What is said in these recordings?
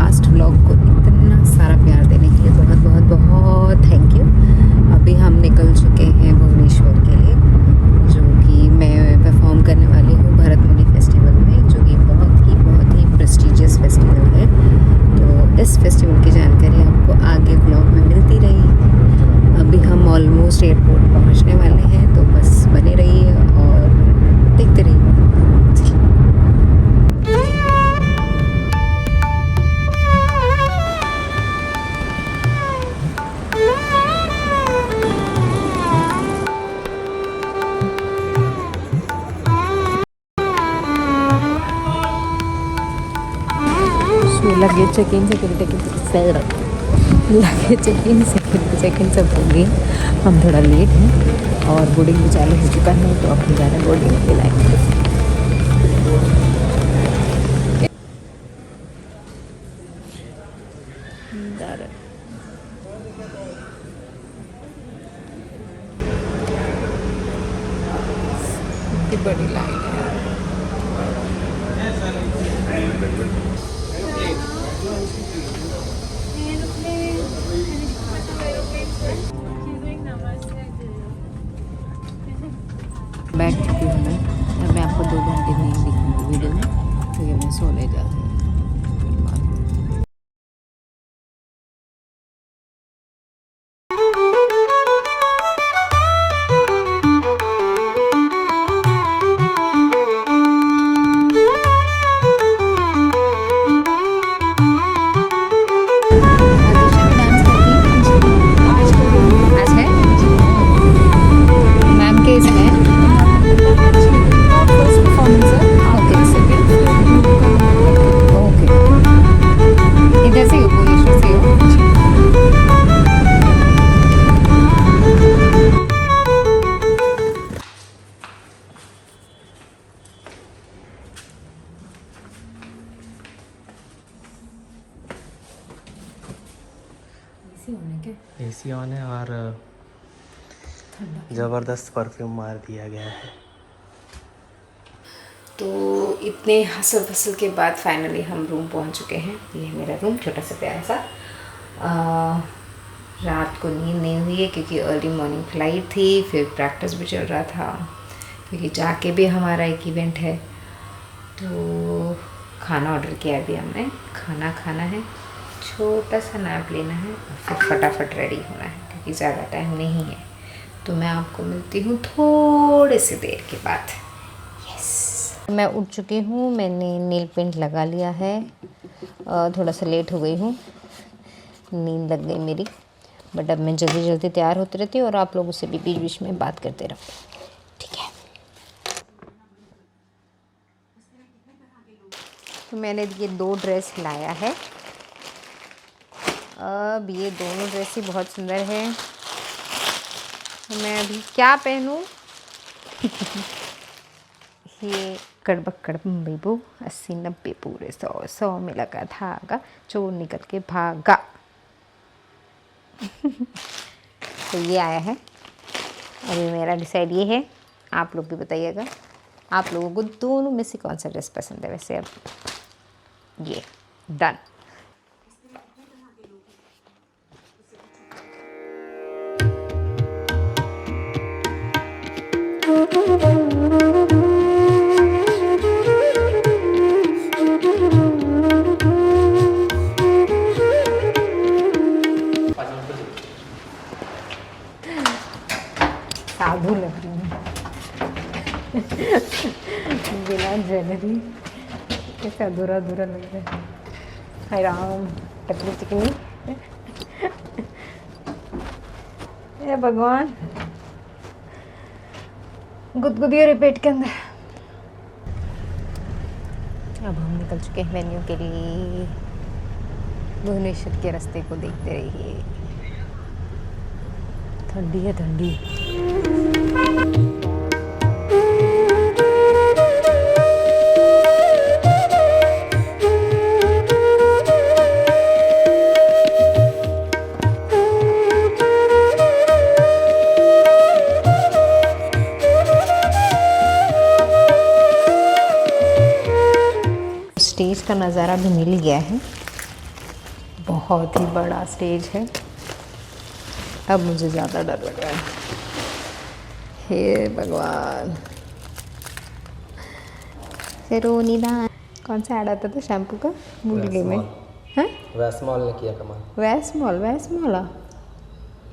Last vlog को इतना सारा प्यार देने के लिए बहुत बहुत बहुत थैंक यू। अभी हम निकल चुके हैं भुवनेश्वर के लिए, जो कि मैं परफॉर्म करने वाली हूँ भरत मुनि फेस्टिवल में, जो कि बहुत ही प्रेस्टिजियस फेस्टिवल है। तो इस फेस्टिवल की जानकारी आपको आगे व्लॉग में मिलती रहेगी। अभी हम ऑलमोस्ट एयरपोर्ट पहुँचने वाले हैं, तो बस बने रहिए और देखते रहिए। लगेज चेक इन सेकेंड सब हो गई। हम थोड़ा लेट हैं और बोर्डिंग भी चालू हो चुका है, तो अब जा रहे हैं बोर्डिंग के लाइन। बड़ी लाइन है यार। बैठ चुकी हूँ मैं आपको 2 घंटे नहीं दिखूँगी वीडियो में, क्योंकि मैं सोने जाती हूँ। एसी ऑन है और ज़बरदस्त परफ्यूम मार दिया गया है। तो इतने हसल फसल के बाद फाइनली हम रूम पहुंच चुके हैं। ये है मेरा रूम, छोटा सा प्यारा सा। रात को नींद नहीं हुई है क्योंकि अर्ली मॉर्निंग फ्लाइट थी, फिर प्रैक्टिस भी चल रहा था, क्योंकि जाके भी हमारा एक इवेंट है। तो खाना ऑर्डर किया अभी हमने, खाना खाना है, छोटा सा नैप लेना है और फिर फटाफट रेडी होना है, क्योंकि ज़्यादा टाइम नहीं है। तो मैं आपको मिलती हूँ थोड़े से देर के बाद। मैं उठ चुकी हूँ, मैंने नील पेंट लगा लिया है। थोड़ा सा लेट हो गई हूँ, नींद लग गई मेरी, बट अब मैं जल्दी जल्दी तैयार होती रहती हूँ और आप लोगों से भी बीच बीच में बात करते रहो, ठीक है। तो मैंने ये 2 ड्रेस लाया है। अब ये दोनों ड्रेस ही बहुत सुंदर है। तो मैं अभी क्या पहनूं? ये कड़बक बेबू 80-90 पूरे 100 में लगा धागा, चोर निकल के भागा। तो ये आया है। अभी मेरा डिसाइड ये है, आप लोग भी बताइएगा आप लोगों को दोनों में से कौन सा ड्रेस पसंद है। वैसे अब ये डन। साधु लग रही हूँ बिना ज्वेलरी, कैसे अधूरा अधूरा लग रहा है। हाय राम, टकली चिकनी, हे भगवान, गुदगुदी और पेट के अंदर। अब हम निकल चुके हैं वेन्यू के लिए। भुवनेश्वर के रास्ते को देखते रहिए। ठंडी है ठंडी। स्टेज का नज़ारा भी मिल गया है। बहुत ही बड़ा स्टेज है। अब मुझे ज़्यादा डर लग रहा है। हे भगवान। फिर निदान कौन सा ऐड आता था शैम्पू का, भूल गई मैं। हाँ, वैस्मॉल ने किया कमाल। वैस्मॉल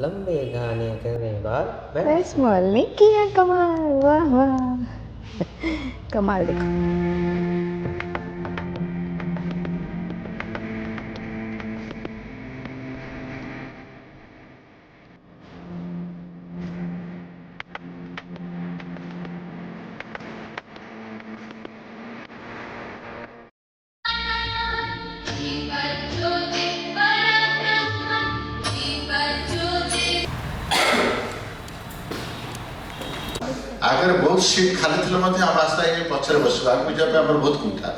लंबे गाने करने बाद वैस्मॉल ने किया कमाल। वाह वाह, कमाल देखो। आगे बहुत सीट खाली थी आम आशा पचर बस आगे जाए बहुत कुंठा।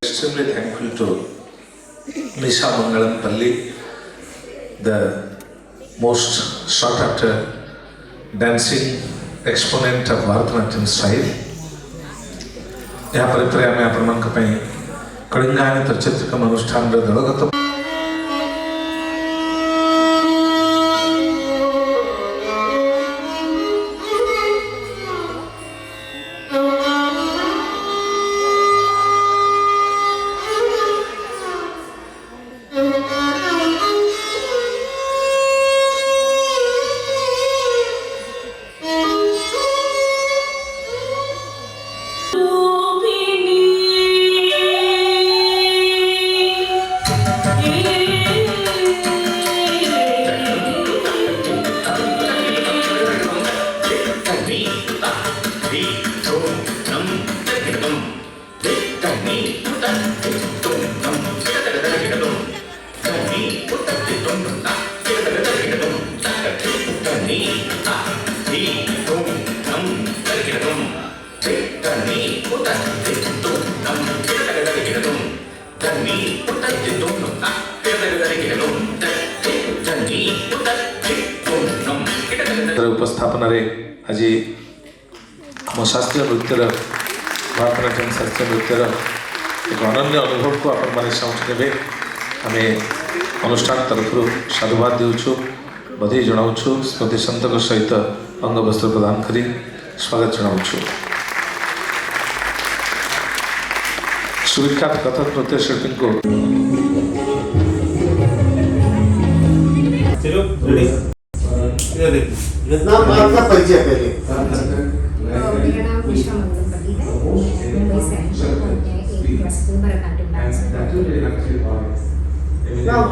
Extremely thankful to Nisha Mangalam Palli, the most sought after dancing exponent of Bharatanatyam style. यहाँ पर आम आपण कलिंगा चित्रकम अनुष्ठान दलगत उपस्थापन आज आम शास्त्रीय नृत्यर भरतनाट्यम शास्त्रीय नृत्यर एक अनन्य अनुभव को आपण सामने ने आम अनुष्ठान तरफ साधुवाद देउछु, बधाई जनाऊँ, स्मृति संतक सहित अंगवस्त्र प्रदान करी स्वागत जनाऊँ। सुविख्यात कथक नृत्य शिल्पी को नाम आपका परिचय पहले। मेरा नाम निशा मंगलपति है, मुंबई से एक क्लासिकल भरतनाट्यम डांसर।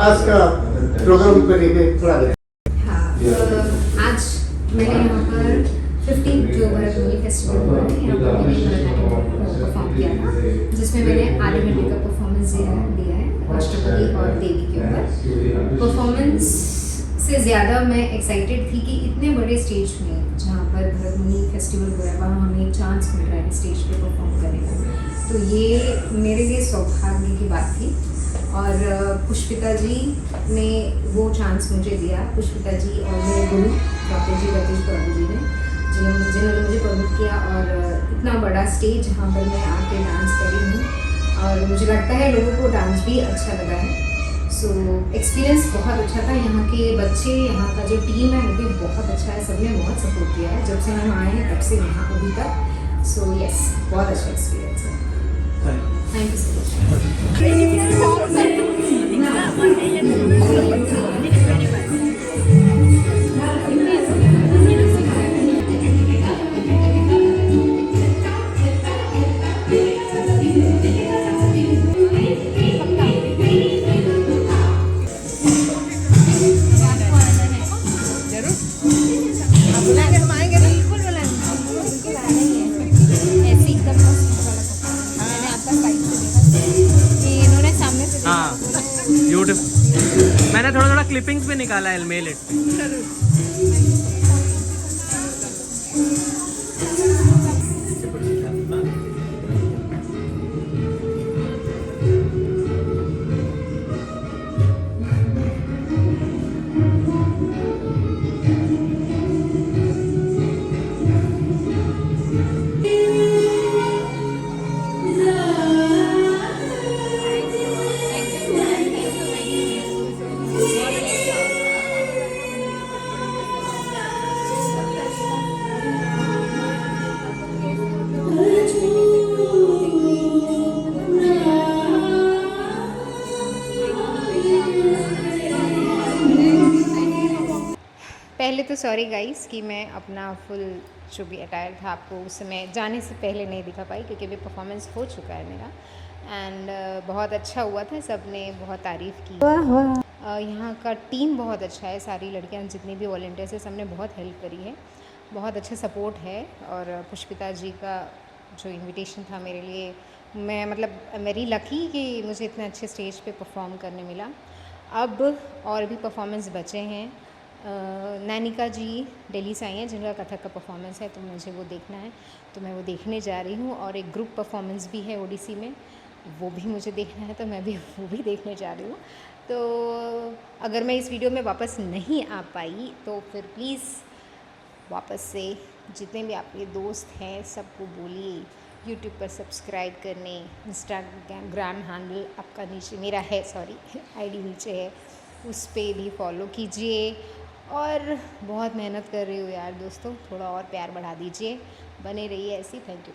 आज का प्रोग्राम पर थोड़ा हाँ, आज मैंने यहाँ पर 15 जो भरतनाट्यम फेस्टिवल हुआ है यहाँ पर मैंने भरतनाट्यम परफॉर्म किया था, जिसमें मैंने आधे घंटे का परफॉर्मेंस दिया है अष्टपदी और देवी के ऊपर। परफॉर्मेंस से ज़्यादा मैं एक्साइटेड थी कि इतने बड़े स्टेज में जहाँ पर भरतमुनि फेस्टिवल हो रहा है वहाँ हमें एक चांस मिल रहा है स्टेज पे परफॉर्म करने का, तो ये मेरे लिए सौभाग्य की बात थी। और पुष्पिता जी ने वो चांस मुझे दिया, पुष्पिता जी और मेरे गुरु डॉक्टर जी रतीश प्रभु जी ने जिन्होंने मुझे परमिट किया और इतना बड़ा स्टेज जहाँ पर मैं आके डांस करी हूँ और मुझे लगता है लोगों को डांस भी अच्छा लगा है। सो एक्सपीरियंस बहुत अच्छा था। यहाँ के बच्चे, यहाँ का जो टीम है वो भी बहुत अच्छा है, सबने बहुत सपोर्ट किया है जब से हम आए हैं तब से यहाँ अभी तक। सो यस, बहुत अच्छा एक्सपीरियंस है। थैंक यू सो हाँ मैंने थोड़ा थोड़ा क्लिपिंग्स भी निकाला है, मेल इट। पहले तो सॉरी गाइस कि मैं अपना फुल जो भी अटायर था आपको उस समय जाने से पहले नहीं दिखा पाई, क्योंकि अभी परफॉर्मेंस हो चुका है मेरा एंड बहुत अच्छा हुआ था, सब ने बहुत तारीफ़ की। यहाँ का टीम बहुत अच्छा है, सारी लड़कियाँ जितनी भी वॉलंटियर्स है सब ने बहुत हेल्प करी है, बहुत अच्छा सपोर्ट है। और पुष्पिता जी का जो इनविटेशन था मेरे लिए, मैं मतलब मेरी लकी कि मुझे इतने अच्छे स्टेज पे परफॉर्म करने मिला। अब और भी परफॉर्मेंस बचे हैं। नैनिका जी दिल्ली से आई हैं जिनका कथक का परफॉर्मेंस है, तो मुझे वो देखना है, तो मैं वो देखने जा रही हूँ। और एक ग्रुप परफॉर्मेंस भी है ओडिसी में, वो भी मुझे देखना है, तो मैं भी वो भी देखने जा रही हूँ। तो अगर मैं इस वीडियो में वापस नहीं आ पाई तो फिर प्लीज़ वापस से जितने भी आपके दोस्त हैं सबको बोलिए यूट्यूब पर सब्सक्राइब करने, इंस्टाग्राम हैंडल आपका नीचे मेरा है, सॉरी आईडी नीचे है, उस पर भी फॉलो कीजिए। और बहुत मेहनत कर रही हूँ यार दोस्तों, थोड़ा और प्यार बढ़ा दीजिए, बने रहिए ऐसी। Thank you.